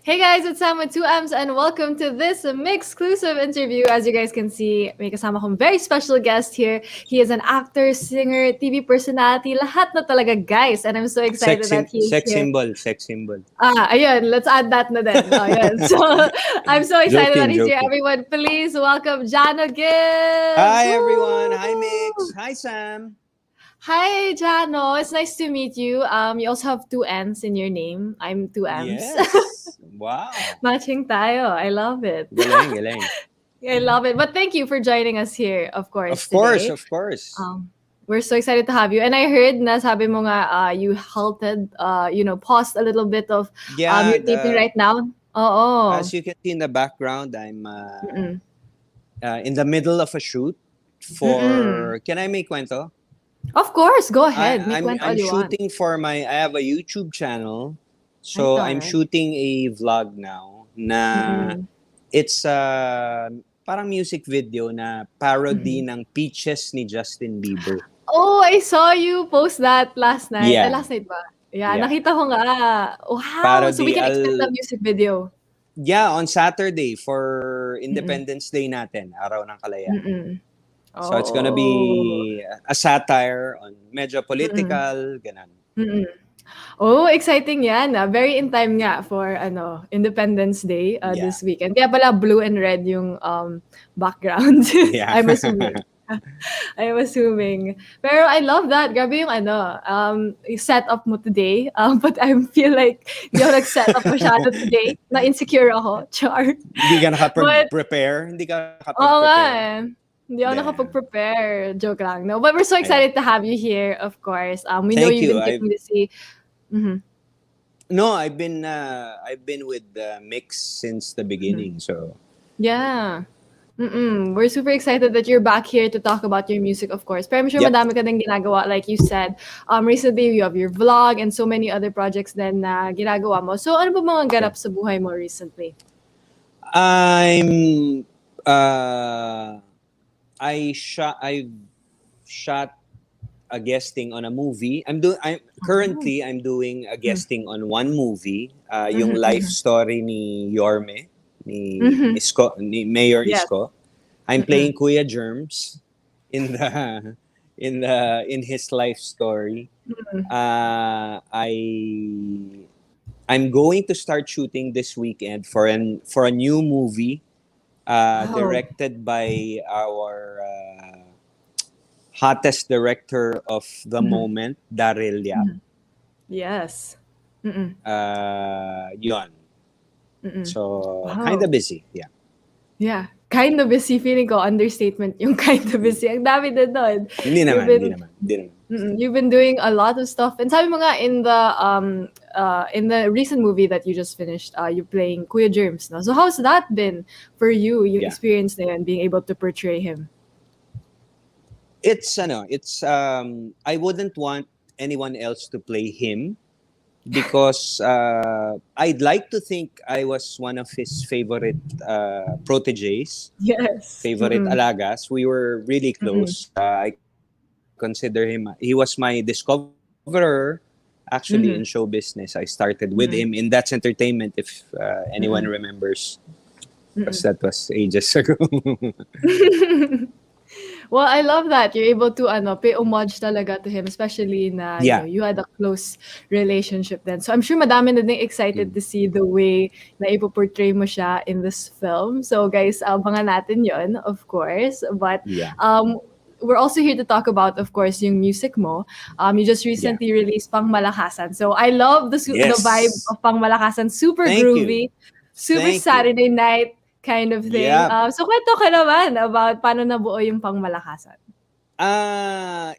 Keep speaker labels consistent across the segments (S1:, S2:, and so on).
S1: Hey guys, it's Sam with 2Ms and welcome to this MYXclusive interview. As you guys can see, may kasama akong very special guest here. He is an actor, singer, TV personality, lahat na talaga guys. And I'm so excited that he is
S2: Sex
S1: here.
S2: symbol, sex symbol.
S1: Ayun, let's add that na din. Ayun. So, I'm so excited that
S2: Joking,
S1: he's here.
S2: joking.
S1: Everyone, please welcome Janno Gibbs!
S2: Hi everyone. Hi
S1: Woo!
S2: Mix. Hi Sam.
S1: Hi, Jano. It's nice to meet you. You also have two N's in your name. I'm two M's.
S2: Yes. Wow.
S1: Matching tayo. I love it.
S2: Galing, galing.
S1: I love it. But thank you for joining us here, of course,
S2: Of course,
S1: today.
S2: of course.
S1: We're so excited to have you. And I heard na sabi mo nga, you halted, paused a little bit of
S2: Yeah,
S1: your taping right now. Oo.
S2: as you can see in the background, I'm
S1: Mm-mm.
S2: in the middle of a shoot for.
S1: Mm-mm.
S2: Can I make kwento?
S1: Of course, go ahead. Make kwento all
S2: I'm
S1: you want.
S2: shooting for I have a YouTube channel,
S1: Ay,
S2: so I'm
S1: taray.
S2: shooting a vlog now.
S1: Mm-mm.
S2: It's parang music video na parody ng Peaches ni Justin Bieber.
S1: Oh, I saw you post that last night.
S2: Yeah.
S1: Last night ba? Yeah,
S2: Yeah.
S1: nakita ko nga. Wow! So we
S2: Parody.
S1: can expect the music video.
S2: Yeah, on Saturday for Independence Day natin, Araw ng Kalayaan.
S1: Mm-mm.
S2: So it's gonna be a satire on medyo political, ganun.
S1: Mm-mm. Oh, exciting yan. Very in time nga for Independence Day
S2: Yeah.
S1: this weekend. Kaya pala blue and red yung background.
S2: Yeah.
S1: I'm assuming. I'm assuming. Pero I love that. Grabe yung setup mo today. But I feel like hindi ako nag-set up masyado today. Na-insecure ako. Char.
S2: Hindi ka nakapag-prepare? Hindi ka
S1: Oo nga
S2: nakapag-prepare?
S1: Hindi ako nakapag-prepare. Joke lang. No, but we're so excited to have you here, of course. We know
S2: Thank
S1: you've
S2: you.
S1: been keeping busy. Mm-hmm.
S2: No, I've been with Mix since the beginning. So
S1: Yeah. We're super excited that you're back here to talk about your music, of course. Pero I'm sure
S2: Yep.
S1: madami ka din ginagawa, like you said. Recently, you have your vlog and so many other projects din na ginagawa mo. So, ano ba mga ganap sa buhay mo recently?
S2: I've shot a guesting on a movie. I'm doing a guesting on one movie, yung life story ni Yorme, ni Isko, ni Mayor
S1: Yes.
S2: Isko. I'm playing Kuya Germs in his life story. I'm going to start shooting this weekend for a new movie directed by our hottest director of the moment, Daryl Yap.
S1: Yes.
S2: Yun. So,
S1: Wow.
S2: kind of busy. Yeah.
S1: Yeah. Kind of busy. Feeling ko, understatement yung kind of busy. Ang dami din doon.
S2: Hindi naman.
S1: You've been doing a lot of stuff. And sabi mo nga, in the recent movie that you just finished, you're playing Kuya Germs. No? So how's that been for you? Yung experience na yun, being able to portray him?
S2: It's I wouldn't want anyone else to play him because I'd like to think I was one of his favorite proteges.
S1: Yes.
S2: Favorite alagas. We were really close. I consider him, he was my discoverer actually in show business. I started with him in That's Entertainment, if anyone remembers, because that was ages ago.
S1: Well, I love that you're able to pay homage talaga to him, especially na you had a close relationship then. So I'm sure madami na din excited to see the way na ipoportray mo siya in this film. So guys, abangan natin yon, of course. But we're also here to talk about, of course, yung music mo. You just recently released Pang Malakasan. So I love the vibe of Pang Malakasan. Super groovy, super Saturday night kind of thing.
S2: Yeah.
S1: So kwento ka naman about paano nabuo yung Pang Malakasan.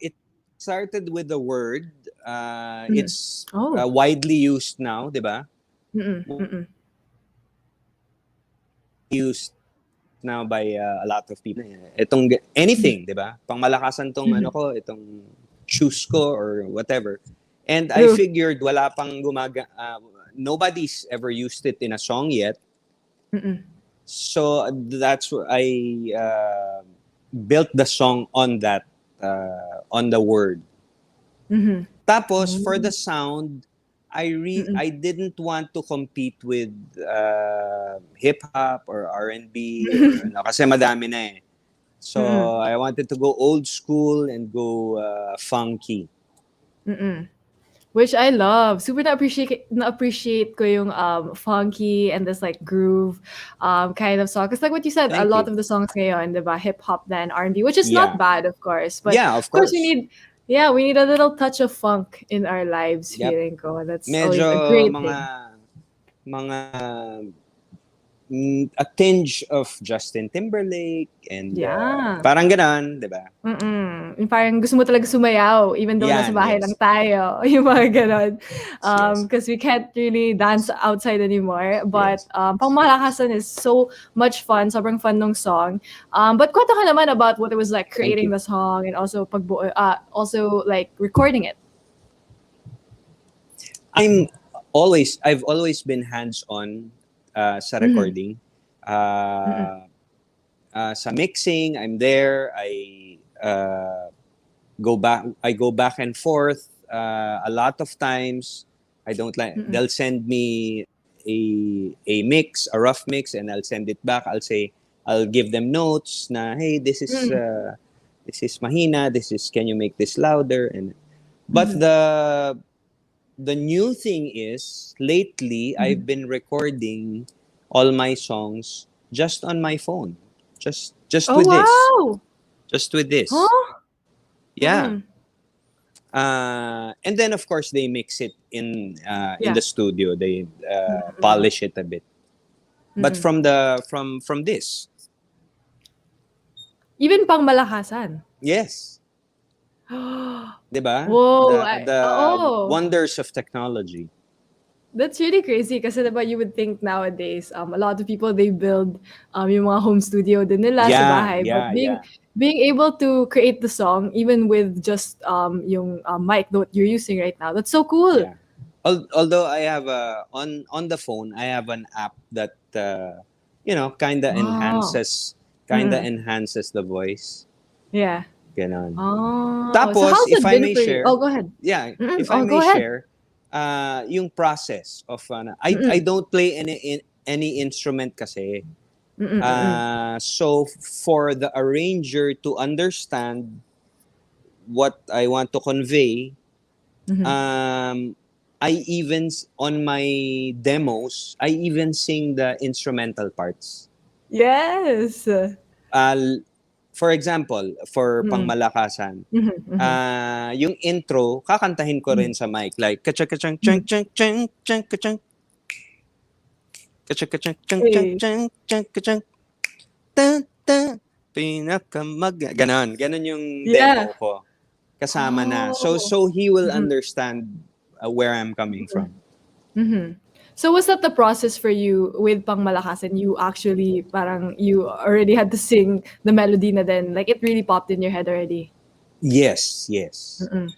S2: It started with the word. It's widely used now, di ba? Used now by a lot of people. Itong anything, di ba? Pangmalakasan tong itong shoes ko or whatever. And I figured wala pang nobody's ever used it in a song yet. So that's why I built the song on that, on the word. Tapos for the sound,
S1: Mm-mm.
S2: I didn't want to compete with hip hop or R&B or ano, kasi madami na eh.
S1: Mm-mm.
S2: So I wanted to go old school and go funky.
S1: Mm-mm. Which I love. Super na-appreciate ko yung funky and this like groove kind of song. Because like what you said, a
S2: Thank
S1: lot
S2: you.
S1: of the songs ngayon, diba, hip-hop then R&B, which is not
S2: Yeah.
S1: bad, of course. But
S2: Yeah, of
S1: of course,
S2: course.
S1: we need a little touch of funk in our lives,
S2: Yep.
S1: feeling ko. That's always
S2: Medyo
S1: a great
S2: mga
S1: thing.
S2: mga a tinge of Justin Timberlake and
S1: Yeah.
S2: parang ganon, 'di ba?
S1: Mm. Yung parang gusto mo talaga sumayaw even though nasa
S2: Yan,
S1: bahay lang
S2: yes.
S1: tayo. Yung mga gano'n.
S2: Yes.
S1: Because we can't really dance outside anymore. But
S2: Yes.
S1: Pangmalakasan is so much fun. Sobrang fun ng song. But kwento ka naman about what it was like
S2: Thank
S1: creating
S2: you.
S1: the song and also also like recording it.
S2: I've always been hands-on sa
S1: Mhm.
S2: recording.
S1: Mm.
S2: Sa mixing, I'm there. I go back and forth a lot of times. I don't like
S1: Mm.
S2: they'll send me a mix, a rough mix, and I'll send it back. I'll give them notes na hey,
S1: Mm.
S2: this is mahina, this is can you make this louder, and but
S1: Mhm.
S2: the new thing is lately
S1: Mhm.
S2: I've been recording all my songs just on my phone. Just
S1: Oh
S2: with this.
S1: wow.
S2: Just with this.
S1: Huh?
S2: Yeah.
S1: Mm.
S2: And then of course they mix it in
S1: Yeah.
S2: the studio. They
S1: Mm.
S2: polish it a bit. But
S1: Mm.
S2: from this,
S1: Even Pangmalakasan.
S2: yes, 'di ba?
S1: Whoa,
S2: The
S1: oo.
S2: wonders of technology.
S1: That's really crazy kasi diba you would think nowadays, a lot of people they build yung mga home studio din nila sa
S2: Yeah,
S1: bahay. But
S2: yeah, yeah.
S1: being able to create the song even with just yung mic that you're using right now, that's so cool.
S2: Yeah. Although I have on the phone, I have an app that
S1: Wow.
S2: kind of
S1: Mm-mm.
S2: enhances the voice.
S1: Yeah.
S2: Ganon.
S1: Oh, so
S2: Tapos,
S1: how's
S2: if
S1: it
S2: I
S1: been
S2: may
S1: for you? Oh,
S2: share,
S1: go ahead.
S2: yeah,
S1: Mm-mm.
S2: if I
S1: Oh,
S2: may
S1: go ahead.
S2: share, yung process of I
S1: Mm-mm.
S2: don't play any instrument kasi.
S1: Mm-mm. Mm-mm.
S2: So for the arranger to understand what I want to convey,
S1: Mm-hmm.
S2: I even on my demos, I even sing the instrumental parts.
S1: Yes.
S2: Uh, for example, for
S1: Mm-mm.
S2: Pangmalakasan,
S1: Mm-hmm. Mm-hmm.
S2: yung intro, kakantahin ko rin
S1: Mm-hmm.
S2: sa mic like kachang kachang chang
S1: Mm-hmm.
S2: chang chang chang kachang kachang kachang chang chang
S1: Hey.
S2: chang chang kachang ta ta ganon yung
S1: Yeah.
S2: demo ko kasama na
S1: Oh.
S2: so he will
S1: Mm-mm.
S2: understand where I'm coming from.
S1: Mm-hmm. So was that the process for you with Pangmalakasan? You actually parang you already had to sing the melody na then like it really popped in your head already.
S2: Yes.
S1: Mm-mm.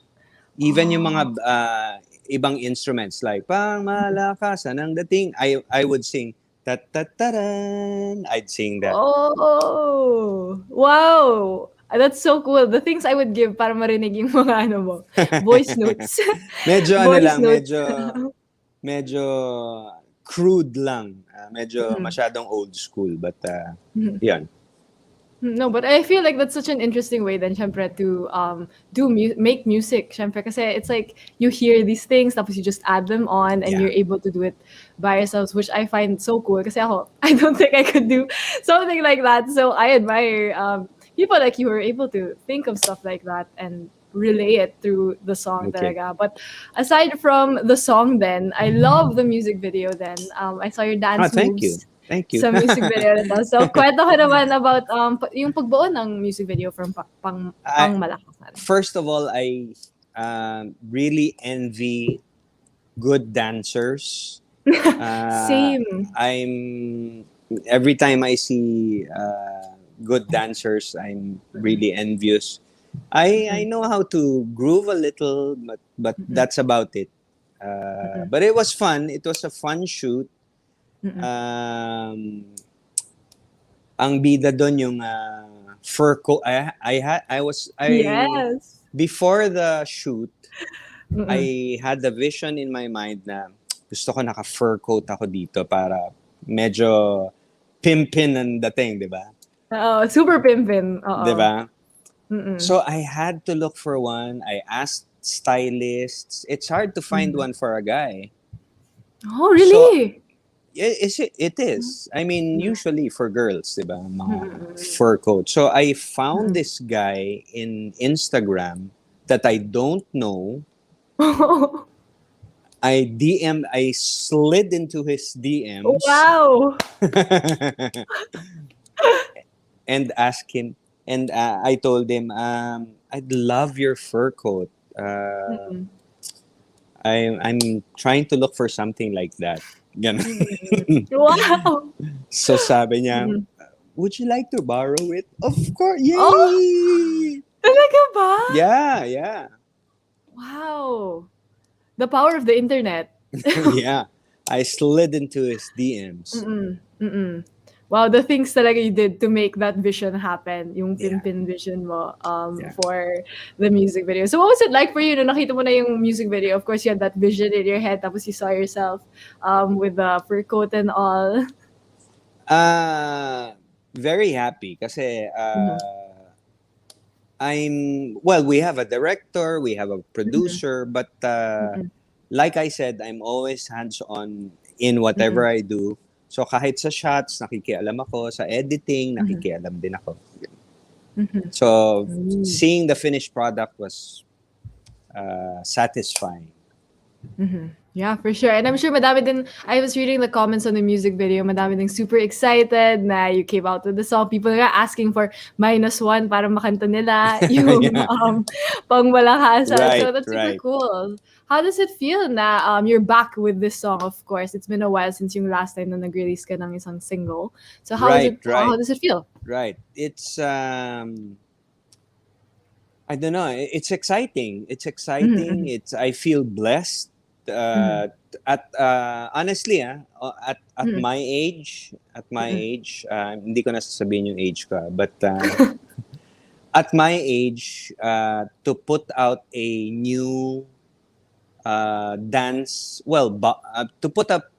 S2: Even yung mga
S1: Oh.
S2: ibang instruments like Pangmalakasan ang dating, I would sing tat-tat-taran. I'd sing that.
S1: Oh. Wow. That's so cool. The things I would give para marinig yung mga ano mo, voice notes.
S2: Medyo ano
S1: Voice
S2: lang,
S1: notes.
S2: medyo crude lang. Medyo
S1: Mm.
S2: masyadong old school but
S1: Mhm.
S2: yun.
S1: No, but I feel like that's such an interesting way then syempre to make music syempre kasi it's like you hear these things tapos you just add them on and
S2: Yeah.
S1: you're able to do it by yourselves, which I find so cool kasi ako I don't think I could do something like that, so I admire people like you who are able to think of stuff like that and relay it through the song
S2: Okay.
S1: talaga. But aside from the song then, I love the music video then. I saw your dance
S2: Thank you.
S1: moves
S2: Thank you.
S1: sa music video na to. So, kwento ka naman about yung pagbuo ng music video from Pangmalakasan.
S2: First of all, I really envy good dancers.
S1: Same.
S2: I'm every time I see good dancers, I'm really envious. I know how to groove a little, but that's about it. But it was fun. It was a fun shoot. Ang bida doon yung fur coat. I
S1: Yes.
S2: before the shoot, I had the vision in my mind na gusto ko naka-fur coat ako dito para medyo pimpin ang dating, di ba?
S1: Super pimpin.
S2: Di ba? So I had to look for one. I asked stylists. It's hard to find one for a guy.
S1: Oh,
S2: So
S1: really?
S2: it is. I mean, usually for girls, di ba? Mga fur coat. So I found this guy in Instagram that I don't know. I slid into his DMs.
S1: Wow.
S2: And asked him, and I told him, I'd love your fur coat. I'm trying to look for something like that.
S1: Wow.
S2: So sabi niya, would you like to borrow it? Of course. Yay!
S1: Oh, talaga ba?
S2: Yeah.
S1: Wow. The power of the internet.
S2: Yeah. I slid into his DMs.
S1: Wow, the things talaga you did to make that vision happen, yung pimpin vision mo for the music video. So what was it like for you nung nakita mo na yung music video? Of course, you had that vision in your head, tapos you saw yourself with the fur coat and all.
S2: Very happy kasi we have a director, we have a producer, but like I said, I'm always hands-on in whatever I do. So kahit sa shots, nakikialam ako. Sa editing, nakikialam din ako. So seeing the finished product was satisfying.
S1: Yeah, for sure. And I'm sure madami din, I was reading the comments on the music video, madami din super excited na you came out with the song. People are asking for -1 para makanta nila yung pangmalakasan. So that's super cool. How does it feel na you're back with this song, of course? It's been a while since yung last time na nag-release ka ng isang single. So how does it feel?
S2: Right. It's I don't know. It's exciting. I feel blessed. Honestly, at my age, hindi ko na sasabihin yung age ko, but at my age, to put out a new dance, to put up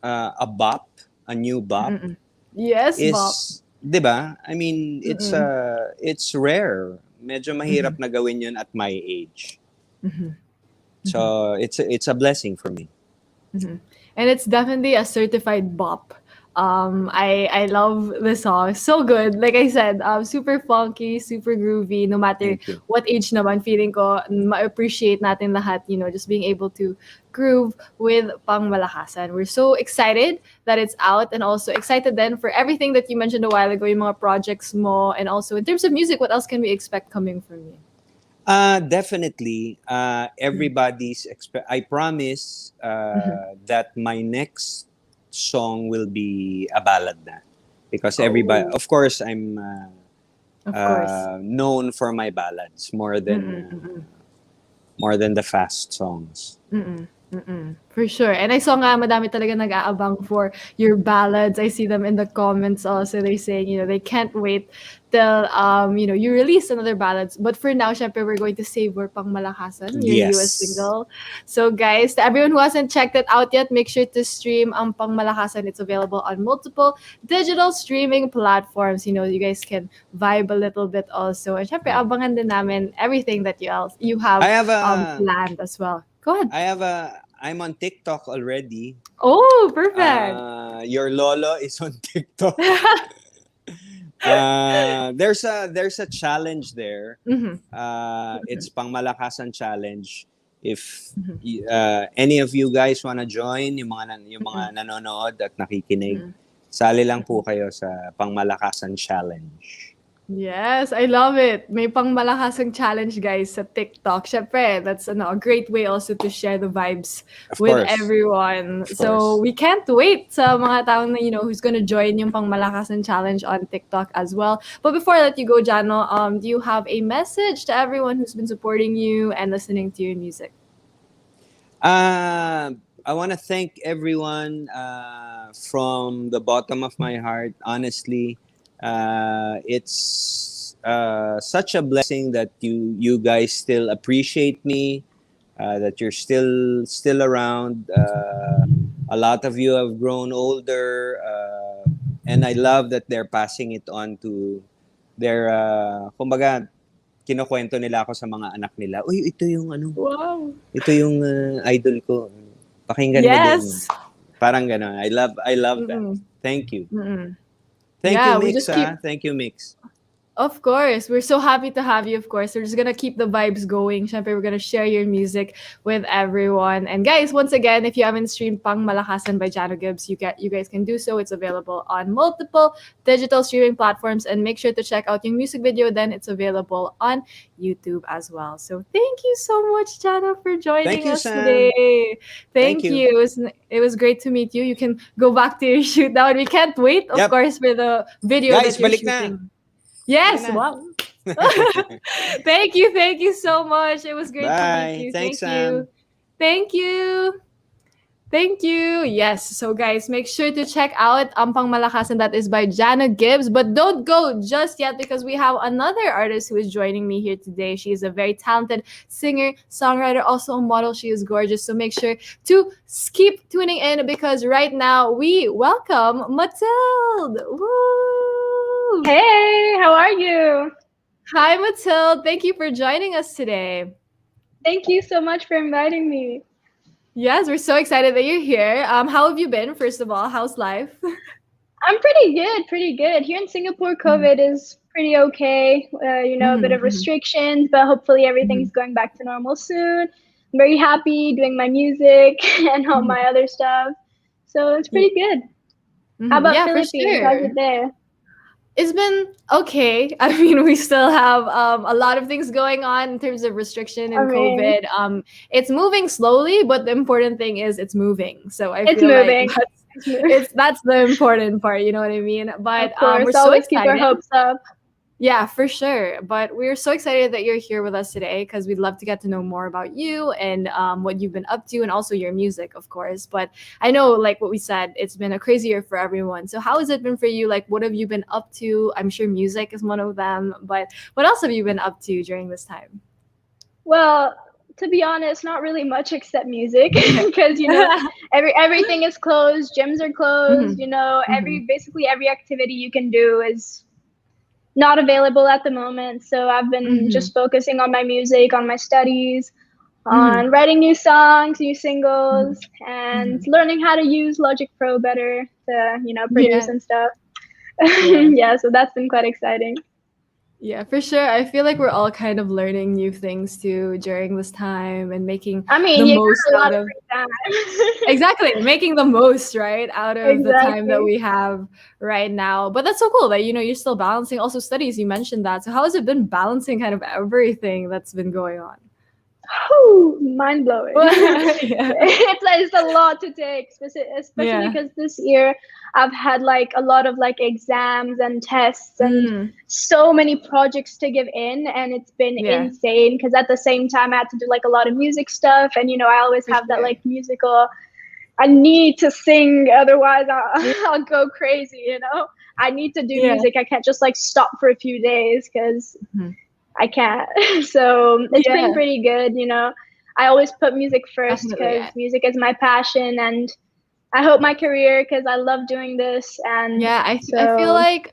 S2: a new bop.
S1: Yes,
S2: is,
S1: bop.
S2: Diba? I mean, it's rare. Medyo mahirap na gawin yun at my age. So it's a blessing for me.
S1: And it's definitely a certified bop. I love the song. So good. Like I said, super funky, super groovy. No matter what age naman, feeling ko ma-appreciate natin lahat, just being able to groove with pangmalakasan. We're so excited that it's out, and also excited then for everything that you mentioned a while ago, yung mga projects mo, and also in terms of music, what else can we expect coming from you?
S2: Definitely. I promise that my next song will be a ballad na. Because everybody, of course, I'm known for my ballads more than the fast songs.
S1: For sure. And I saw nga madami talaga nag-aabang for your ballads. I see them in the comments also. They're saying, they can't wait till you release another ballads. But for now, syempre, we're going to savor Pangmalakasan, your newest single. So guys, to everyone who hasn't checked it out yet, make sure to stream ang Pangmalakasan. It's available on multiple digital streaming platforms. You guys can vibe a little bit also. And syempre, abangan din namin everything that you have planned as well. Go ahead.
S2: I'm on TikTok already.
S1: Oh, perfect.
S2: Your lolo is on TikTok. There's a challenge there. It's Pangmalakasan challenge. If any of you guys wanna join, yung mga nanonood at nakikinig, sali lang po kayo sa Pangmalakasan challenge.
S1: Yes, I love it. May Pangmalakasan challenge, guys, sa TikTok. Syempre, that's a great way also to share the vibes with everyone. So we can't wait sa mga taong who's gonna join yung Pangmalakasan challenge on TikTok as well. But before I let you go, Janno, do you have a message to everyone who's been supporting you and listening to your music?
S2: I want to thank everyone from the bottom of my heart, honestly. It's such a blessing that you guys still appreciate me. that you're still around. A lot of you have grown older, and I love that they're passing it on to their, kumbaga, kinukwento nila ako sa mga anak nila. Uy, ito yung ano,
S1: Wow.
S2: ito yung idol ko. Pakinggan mo din.
S1: Yes.
S2: Parang gano'n. I love that.
S1: Mm-mm.
S2: Thank you.
S1: Mm-mm.
S2: Thank you,
S1: Yeah, we
S2: Mix.
S1: just keep.
S2: Thank you, Mix.
S1: Of course. We're so happy to have you, of course. We're just gonna keep the vibes going. Syempre, we're gonna share your music with everyone. And guys, once again, if you haven't streamed Pang Malakasan by Janno Gibbs, you guys can do so. It's available on multiple digital streaming platforms. And make sure to check out your music video. Then it's available on YouTube as well. So thank you so much, Janno, for joining us
S2: Sam.
S1: today. Thank
S2: you.
S1: you. It was great to meet you. You can go back to your shoot now. And we can't wait, of course, for the video
S2: Guys,
S1: that you're
S2: balik
S1: shooting.
S2: Na.
S1: Yes, wow. Thank you so much. It was great to meet you.
S2: Thanks,
S1: Thank you. Yes. So guys, make sure to check out Ampang Malakasan, that is by Janno Gibbs. But don't go just yet, because we have another artist who is joining me here today. She is a very talented singer, songwriter, also a model. She is gorgeous. So make sure to keep tuning in, because right now we welcome Matilde. Woo!
S3: Hey, how are you?
S1: Hi, Matilde. Thank you for joining us today.
S3: Thank you so much for inviting me.
S1: Yes, we're so excited that you're here. How have you been, first of all? How's life?
S3: I'm pretty good. Here in Singapore, COVID is pretty okay. A bit of restrictions, but hopefully everything's going back to normal soon. I'm very happy doing my music and all my other stuff. So it's pretty good. How about Philippines?
S1: Sure.
S3: How's it there?
S1: It's been okay. I mean, we still have a lot of things going on in terms of restriction and COVID. It's moving slowly, but the important thing is it's moving. So I feel like that's the important part. You know what I mean? But
S3: of course,
S1: we're so
S3: always
S1: excited.
S3: Keep our hopes up.
S1: Yeah, for sure. But we're so excited that you're here with us today, because we'd love to get to know more about you and what you've been up to, and also your music, of course. But I know, like what we said, it's been a crazy year for everyone. So how has it been for you? Like, what have you been up to? I'm sure music is one of them. But what else have you been up to during this time?
S3: Well, to be honest, not really much except music, because everything is closed. Gyms are closed. Basically every activity you can do is not available at the moment. So I've been just focusing on my music, on my studies, on writing new songs, new singles, and learning how to use Logic Pro better to, produce and stuff. So that's been quite exciting.
S1: Yeah, for sure. I feel like we're all kind of learning new things too during this time, and making the most out of exactly, making the most out of the time that we have right now. But that's so cool that you're still balancing also studies. You mentioned that. So how has it been balancing kind of everything that's been going on?
S3: Mind blowing. It's a lot to take, especially because this year I've had like a lot of like exams and tests and so many projects to give in, and it's been insane, because at the same time I had to do like a lot of music stuff, and I always have that like musical, I need to sing, otherwise I'll go crazy. I need to do music. I can't just like stop for a few days, because I can't. So it's been pretty good. I always put music first, because music is my passion, and I hope my career, because I love doing this. And
S1: I feel like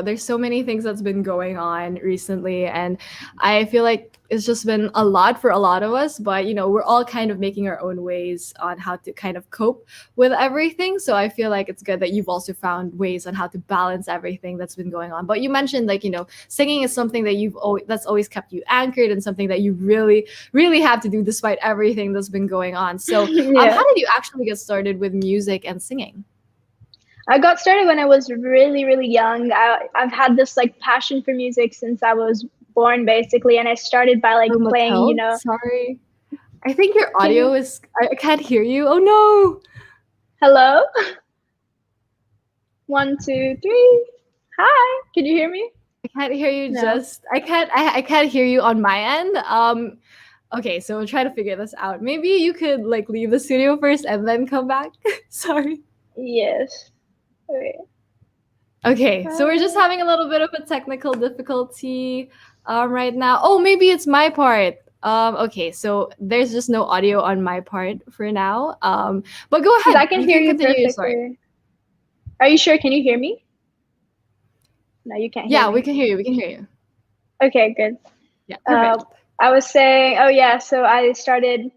S1: there's so many things that's been going on recently, and I feel like it's just been a lot for a lot of us, but we're all kind of making our own ways on how to kind of cope with everything. So I feel like it's good that you've also found ways on how to balance everything that's been going on. But you mentioned like singing is something that that's always kept you anchored, and something that you really really have to do despite everything that's been going on. So how did you actually get started with music and singing?
S3: I got started when I was really, really young. I've had this like passion for music since I was born, basically, and I started by like playing.
S1: Sorry, I think your audio is. I can't hear you. Oh no.
S3: Hello. 1, 2, 3. Hi. Can you hear me?
S1: I can't hear you. No. I can't hear you on my end. Okay, so we'll try to figure this out. Maybe you could like leave the studio first and then come back. Sorry.
S3: Yes.
S1: Okay, so we're just having a little bit of a technical difficulty right now. Oh, maybe it's my part. Okay, so there's just no audio on my part for now. But go
S3: Because
S1: ahead.
S3: I can
S1: You
S3: hear
S1: can
S3: you
S1: continue your story.
S3: perfectly. Are you sure? Can you hear me? No, you can't hear
S1: Yeah, we
S3: me.
S1: can hear you. We can hear you.
S3: Okay, good.
S1: Yeah,
S3: Uh,
S1: perfect.
S3: I was saying, oh yeah, so I started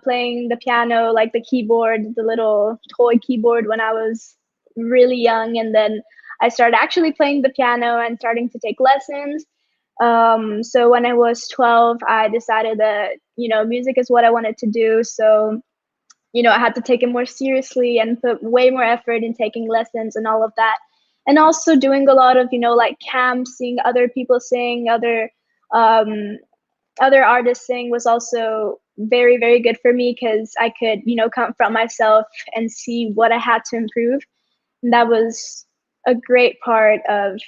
S3: playing the piano, like the keyboard, the little toy keyboard when I was really young, and then I started actually playing the piano and starting to take lessons. So when I was 12, I decided that music is what I wanted to do. So I had to take it more seriously and put way more effort in taking lessons and all of that. And also doing a lot of, like camps, seeing other people sing, um, other artists sing was also very, very good for me because I could, confront myself and see what I had to improve. And that was a great part of,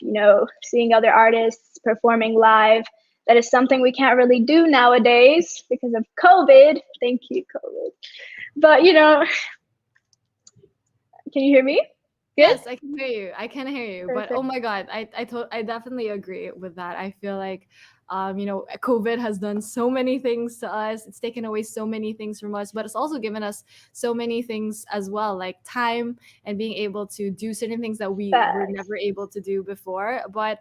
S3: seeing other artists performing live. That is something we can't really do nowadays because of COVID. Thank you, COVID. But can you hear me? Good?
S1: Yes, I can hear you. I can hear you. But oh
S3: Perfect.
S1: my God, I definitely agree with that. I feel like, COVID has done so many things to us. It's taken away so many things from us, but it's also given us so many things as well, like time and being able to do certain things that we were
S3: Facts.
S1: never able to do before. But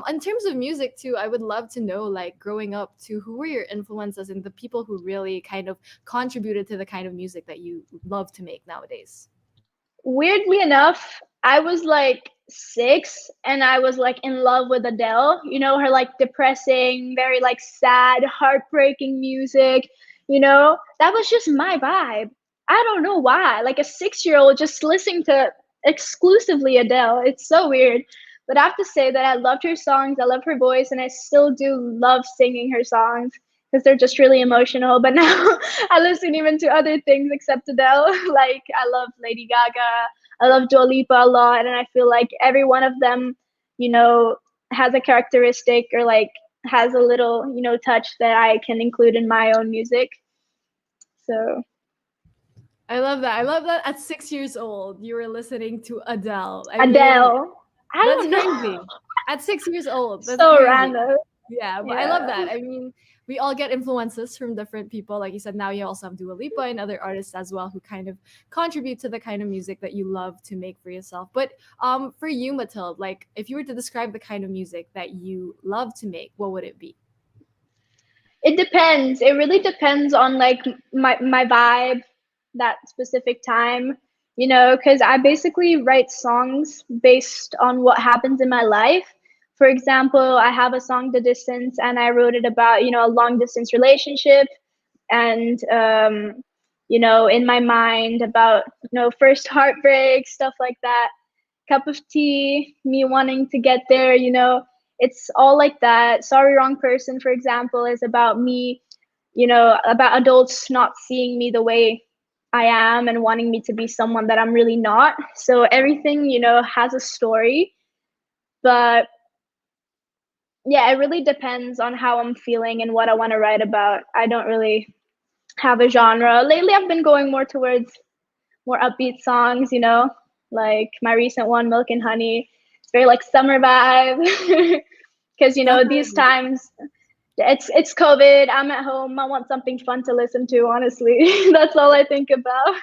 S1: in terms of music too, I would love to know, like growing up, to who were your influences and the people who really kind of contributed to the kind of music that you love to make nowadays.
S3: Weirdly enough, I was like 6 and I was like in love with Adele. Her like depressing, very like sad, heartbreaking music. That was just my vibe. I don't know why. Like a 6-year old just listening to exclusively Adele. It's so weird. But I have to say that I loved her songs. I love her voice, and I still do love singing her songs because they're just really emotional. But now I listen even to other things except Adele. Like I love Lady Gaga, I love Dua Lipa a lot, and I feel like every one of them, you know, has a characteristic or like has a little, touch that I can include in my own music. So
S1: I love that. I love that at 6 years old, you were listening to Adele. I mean,
S3: Adele, I
S1: that's
S3: don't know,
S1: crazy. At 6 years old, that's
S3: so
S1: crazy.
S3: random.
S1: Yeah, but I love
S3: Yeah.
S1: that. I mean, we all get influences from different people. Like you said, now you also have Dua Lipa and other artists as well who kind of contribute to the kind of music that you love to make for yourself. But for you, Matilde, like if you were to describe the kind of music that you love to make, what would it be?
S3: It depends. It really depends on like my vibe that specific time, because I basically write songs based on what happens in my life. For example, I have a song, The Distance, and I wrote it about, a long distance relationship and in my mind about, first heartbreak, stuff like that. Cup of tea, me wanting to get there, it's all like that. Sorry Wrong Person, for example, is about me, about adults not seeing me the way I am and wanting me to be someone that I'm really not. So everything, has a story. But yeah, it really depends on how I'm feeling and what I want to write about. I don't really have a genre. Lately I've been going more towards more upbeat songs, like my recent one, Milk and Honey. It's very like summer vibe. Because these
S1: Definitely.
S3: times it's COVID. I'm at home. I want something fun to listen to. Honestly, that's all I think about.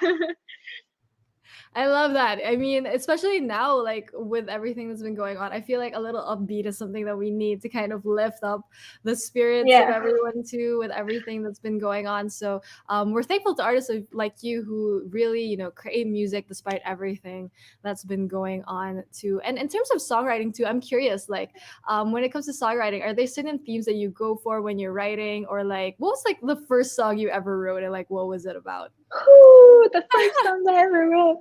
S1: I love that. I mean, especially now, like with everything that's been going on, I feel like a little upbeat is something that we need to kind of lift up the spirits of
S3: Yeah.
S1: everyone too, with everything that's been going on. So we're thankful to artists like you who really, create music despite everything that's been going on too. And in terms of songwriting too, I'm curious, like when it comes to songwriting, are there certain themes that you go for when you're writing, or like what was like the first song you ever wrote, and like what was it about?
S3: Whew, the first song I ever wrote.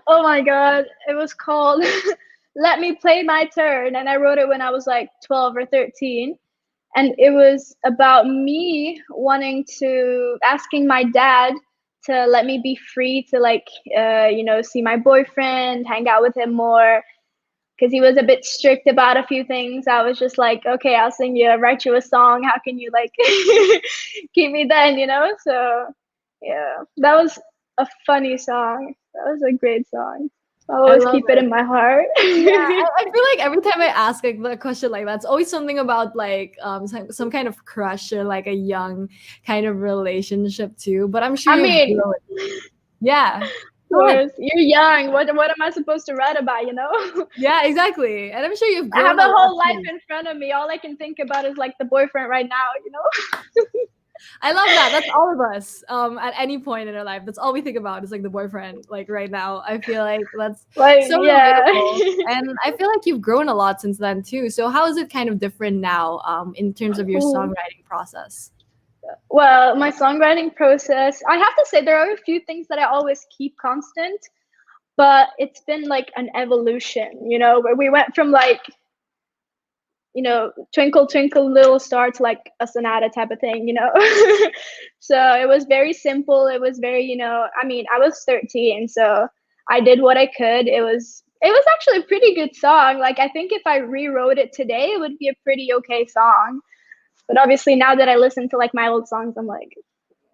S3: Oh my god, it was called "Let Me Play My Turn," and I wrote it when I was like 12 or 13. And it was about me wanting to asking my dad to let me be free to like see my boyfriend, hang out with him more, because he was a bit strict about a few things. I was just like, okay, I'll sing you, write you a song. How can you like keep me then, So yeah, that was a funny song. That was a great song. I always keep it in my heart.
S1: I feel like every time I ask like a question like that, it's always something about like some kind of crush or like a young kind of relationship too. But I'm sure you've grown. Yeah.
S3: Of course. You're young. What am I supposed to write about, you know?
S1: Yeah, exactly. And I'm sure you've grown.
S3: I have a whole life in front of me. All I can think about is like the boyfriend right now, you know?
S1: I love that. That's all of us. At any point in our life, that's all we think about is like the boyfriend. Like right now, I feel like that's so relatable. And I feel like you've grown a lot since then too. So how is it kind of different now, in terms of your songwriting process?
S3: Well, my songwriting process, I have to say there are a few things that I always keep constant, but it's been like an evolution, you know, where we went from like, you know, twinkle twinkle little star to like a sonata type of thing, you know. So it was very simple. It was very, you know, I mean, I was 13, so I did what I could. It was actually a pretty good song. Like I think if I rewrote it today, it would be a pretty okay song. But obviously now that I listen to like my old songs, I'm like,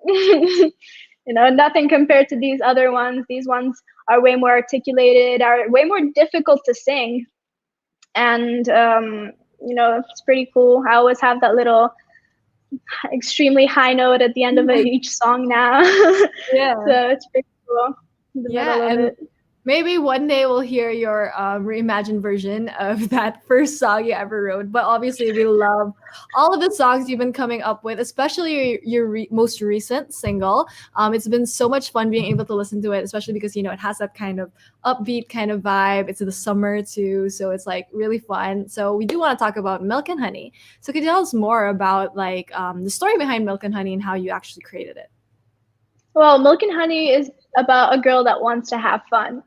S3: you know, nothing compared to these other ones. These ones are way more articulated, are way more difficult to sing. And you know, it's pretty cool. I always have that little extremely high note at the end of each song now.
S1: Yeah.
S3: So it's pretty cool. The middle of it.
S1: Maybe one day we'll hear your reimagined version of that first song you ever wrote. But obviously, we love all of the songs you've been coming up with, especially your most recent single. It's been so much fun being able to listen to it, especially because, you know, it has that kind of upbeat kind of vibe. It's in the summer too, so it's like really fun. So we do want to talk about Milk and Honey. So could you tell us more about like the story behind Milk and Honey and how you actually created it?
S3: Well, Milk and Honey is about a girl that wants to have fun.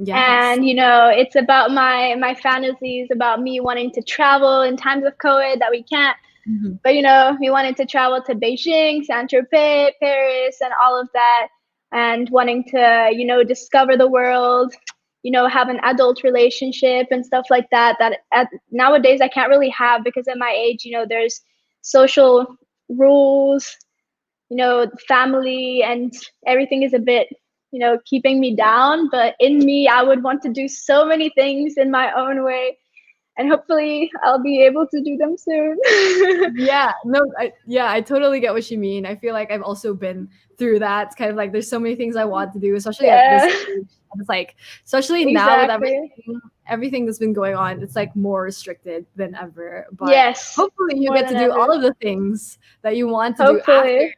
S3: Yes. And you know, it's about my fantasies, about me wanting to travel in times of COVID that we can't. Mm-hmm. But you know, we wanted to travel to Beijing, Saint-Tropez, Paris, and all of that, and wanting to, you know, discover the world, you know, have an adult relationship and stuff like that. That nowadays I can't really have because at my age, you know, there's social rules, you know, family, and everything is a bit, you know, keeping me down. But in me, I would want to do so many things in my own way. And hopefully I'll be able to do them soon.
S1: I totally get what you mean. I feel like I've also been through that. It's kind of like there's so many things I want to do, especially at this age. It's like, especially now with everything that's been going on, it's like more restricted than ever. But hopefully you get to do all of the things that you want to do after.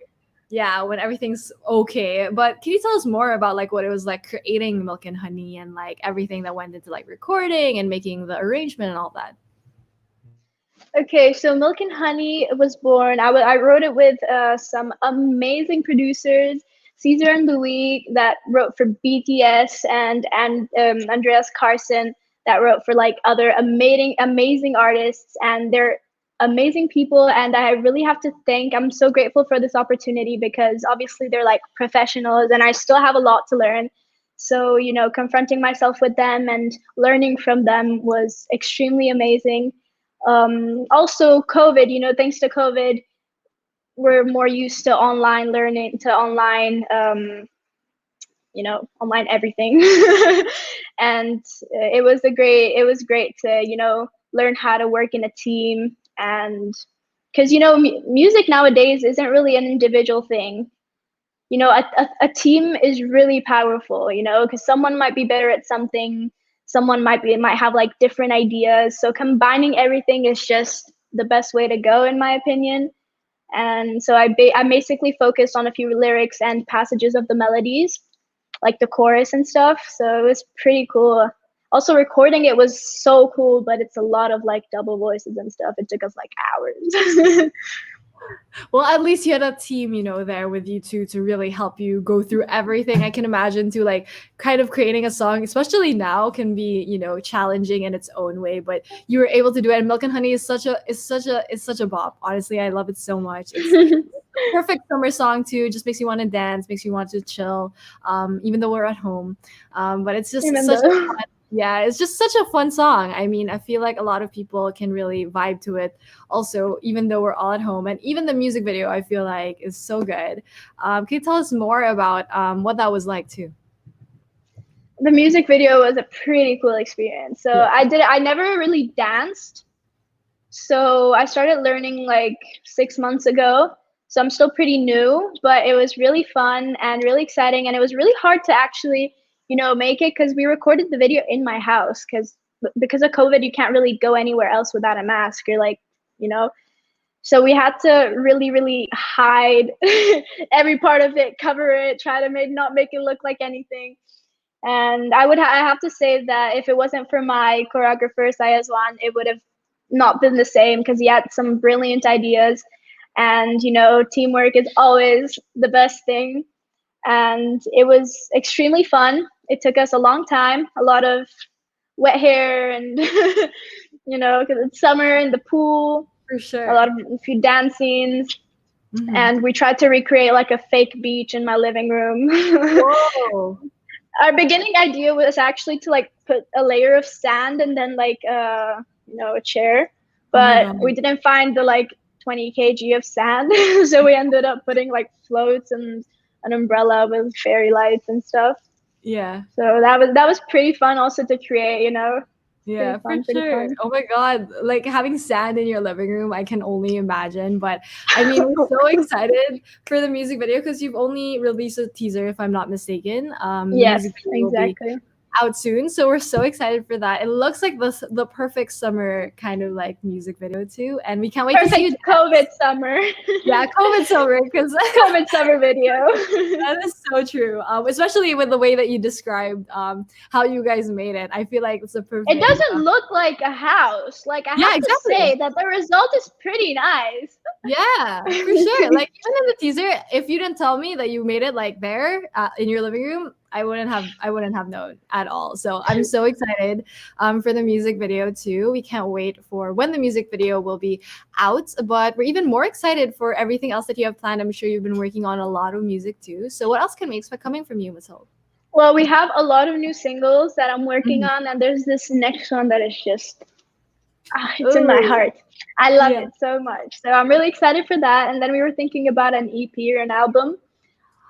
S1: Yeah, when everything's okay. But can you tell us more about like what it was like creating Milk and Honey and like everything that went into like recording and making the arrangement and all that?
S3: Okay, so Milk and Honey was born. I wrote it with some amazing producers, Caesar and Louis, that wrote for BTS, and Andreas Carson, that wrote for like other amazing artists, and they're amazing people. And I really have to I'm so grateful for this opportunity because obviously they're like professionals and I still have a lot to learn. So, you know, confronting myself with them and learning from them was extremely amazing. Also COVID, you know, thanks to COVID, we're more used to online learning, to online, you know, online everything. And it was great to, you know, learn how to work in a team. And because, you know, music nowadays isn't really an individual thing. You know, a team is really powerful, you know, because someone might be better at something, someone might have like different ideas. So combining everything is just the best way to go, in my opinion. And so I basically focused on a few lyrics and passages of the melodies, like the chorus and stuff. So it was pretty cool. Also, recording it was so cool, but it's a lot of like double voices and stuff. It took us like hours.
S1: Well, at least you had a team, you know, there with you too to really help you go through everything. I can imagine to like kind of creating a song, especially now, can be, you know, challenging in its own way. But you were able to do it. And Milk and Honey is such a bop. Honestly, I love it so much. It's perfect summer song too. Just makes you want to dance, makes you want to chill, even though we're at home. But it's just it's just such a fun song. I mean, I feel like a lot of people can really vibe to it also, even though we're all at home. And even the music video, I feel like, is so good. Can you tell us more about what that was like too?
S3: the music video was a pretty cool experience. So I never really danced. So I started learning like 6 months ago. So I'm still pretty new, but it was really fun and really exciting. And it was really hard to actually, make it because we recorded the video in my house because of COVID, you can't really go anywhere else without a mask. You're like, so we had to really, really hide every part of it, cover it, try to not make it look like anything. And I have to say that if it wasn't for my choreographer, Sayazwan, it would have not been the same because he had some brilliant ideas. And, teamwork is always the best thing. And it was extremely fun. It took us a long time, a lot of wet hair and, because it's summer in the pool.
S1: For sure.
S3: A few dance scenes. Mm-hmm. And we tried to recreate like a fake beach in my living room.
S1: Whoa.
S3: Our beginning idea was actually to like put a layer of sand and then like a chair, but we didn't find the like 20 kg of sand. So we ended up putting like floats and an umbrella with fairy lights and stuff.
S1: Yeah.
S3: So that was pretty fun also to create,
S1: Yeah, for sure. Oh my God. Like having sand in your living room, I can only imagine. But I mean, we're so excited for the music video because you've only released a teaser, if I'm not mistaken.
S3: Yes, exactly.
S1: Out soon. So we're so excited for that. It looks like the perfect summer kind of like music video too. And we can't wait to see you.
S3: COVID summer.
S1: Yeah, COVID summer. Because
S3: COVID summer video.
S1: That is so true. Especially with the way that you described how you guys made it. I feel like it's a perfect.
S3: It doesn't look like a house. Like I have to say that the result is pretty nice.
S1: Yeah, for sure. Like even in the teaser, if you didn't tell me that you made it like there in your living room, I wouldn't have known at all. So I'm so excited for the music video too. We can't wait for when the music video will be out, but we're even more excited for everything else that you have planned. I'm sure you've been working on a lot of music too. So what else can we expect coming from you, Matilde?
S3: Well, we have a lot of new singles that I'm working on, and there's this next one that is just it's in my heart. I love it so much. So I'm really excited for that. And then we were thinking about an EP or an album.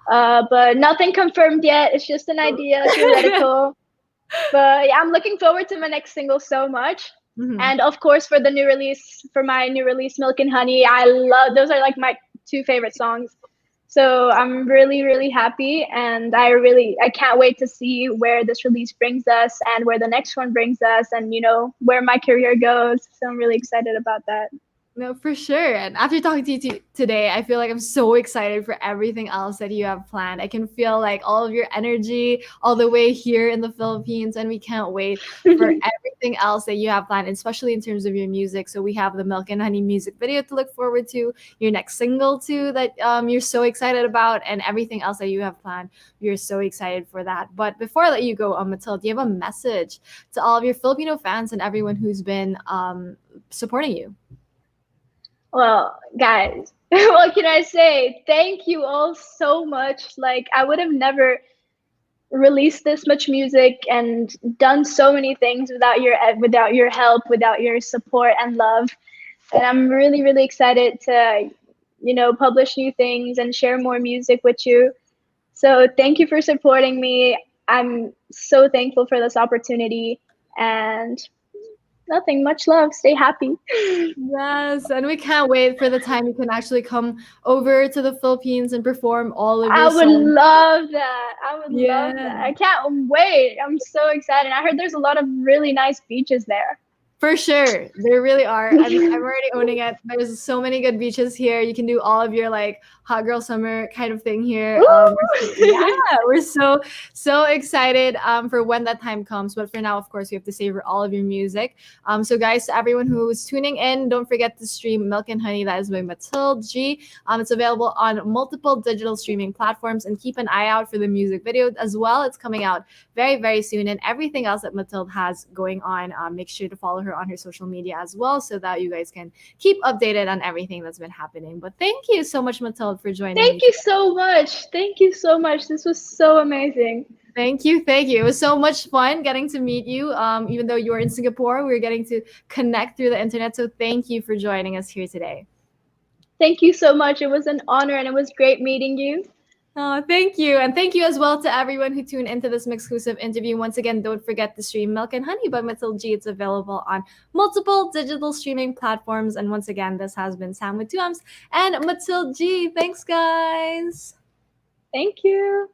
S3: But nothing confirmed yet. It's just an idea, theoretical. But yeah, I'm looking forward to my next single so much. Mm-hmm. And of course, for my new release, Milk and Honey, I love those are like my two favorite songs. So I'm really, really happy, and I can't wait to see where this release brings us and where the next one brings us, and where my career goes. So I'm really excited about that.
S1: No, for sure. And after talking to you today, I feel like I'm so excited for everything else that you have planned. I can feel like all of your energy all the way here in the Philippines, and we can't wait for everything else that you have planned, especially in terms of your music. So we have the Milk and Honey music video to look forward to, your next single too that you're so excited about, and everything else that you have planned. We're so excited for that. But before I let you go, Matilde, do you have a message to all of your Filipino fans and everyone who's been supporting you?
S3: Well, guys, what can I say? Thank you all so much. Like, I would have never released this much music and done so many things without your help, without your support and love. And I'm really, really excited to, publish new things and share more music with you. So thank you for supporting me. I'm so thankful for this opportunity, and nothing, much love. Stay happy.
S1: Yes, and we can't wait for the time you can actually come over to the Philippines and perform all of your songs.
S3: I would love that. Love that. I can't wait. I'm so excited. I heard there's a lot of really nice beaches there.
S1: For sure. There really are. I'm already owning it. There's so many good beaches here. You can do all of your like hot girl summer kind of thing here. We're so excited for when that time comes. But for now, of course, we have to savor all of your music. So guys, to everyone who's tuning in, don't forget to stream Milk and Honey. That is by Matilde G. It's available on multiple digital streaming platforms, and keep an eye out for the music video as well. It's coming out very, very soon, and everything else that Matilde has going on. Make sure to follow her on her social media as well, so that you guys can keep updated on everything that's been happening. But thank you so much, Matilde, for joining me.
S3: Thank you so much. Thank you so much. This was so amazing.
S1: Thank you. It was so much fun getting to meet you. Even though you were in Singapore, we were getting to connect through the internet. So thank you for joining us here today.
S3: Thank you so much. It was an honor, and it was great meeting you.
S1: Oh, thank you. And thank you as well to everyone who tuned into this MYXclusive interview. Once again, don't forget to stream Milk and Honey by Matilde G. It's available on multiple digital streaming platforms. And once again, this has been Sam with 2 M's and Matilde G. Thanks, guys.
S3: Thank you.